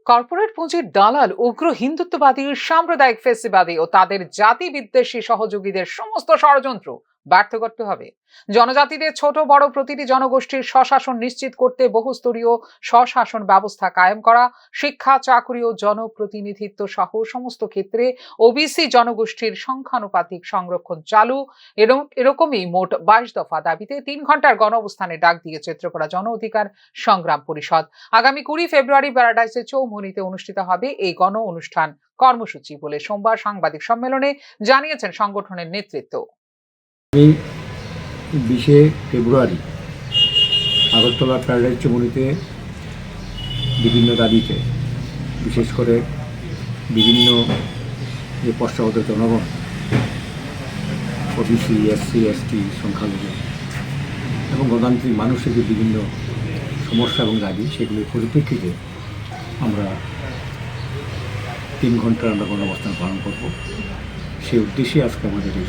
Corporate পুঁজির দালাল, উগ্র হিন্দুত্ববাদী, সাম্প্রদায়িক ফেসিবাদী ও তাদের জাতি বিদ্বেষী সহযোগীদের সমস্ত ষড়যন্ত্র ব্যর্থ করতে হবে। জনজাতিদের ছোট বড় প্রতিটি জনগোষ্ঠীর স্বশাসন নিশ্চিত করতে বহুস্তরীয় স্বশাসন ব্যবস্থা কায়েম করা, শিক্ষা, চাকরি ও জনপ্রতিনিধিত্ব সহ সমস্ত ক্ষেত্রে ওবিসি জনগোষ্ঠীর সংখ্যানুপাতিক সংরক্ষণ চালু, এরকমই মোট 22 দফা দাবিতে 3 ঘন্টার গণ অবস্থানে ডাক দিয়েছে ত্রিপুরা জন অধিকার সংগ্রাম পরিষদ। আগামী 20 ফেব্রুয়ারি প্যারাডাইসের চৌমুহনীতে অনুষ্ঠিত হবে এই গণ অনুষ্ঠান কর্মসূচি বলে সোমবার সাংবাদিক সম্মেলনে জানিয়েছেন সংগঠনের নেতৃত্ব। 20 ফেব্রুয়ারি আগরতলা প্যারাডাইস চৌমুহনীতে বিভিন্ন দাবিতে, বিশেষ করে বিভিন্ন যে পশ্চাৎ জনগণ, ওবিসি, এসসি, এসটি, সংখ্যালঘু এবং গণতান্ত্রিক মানুষের যে বিভিন্ন সমস্যা এবং দাবি, সেগুলির পরিপ্রেক্ষিতে আমরা 3 ঘন্টার গণ অবস্থান পালন করব। সেই উদ্দেশ্যে আজকে আমাদের এই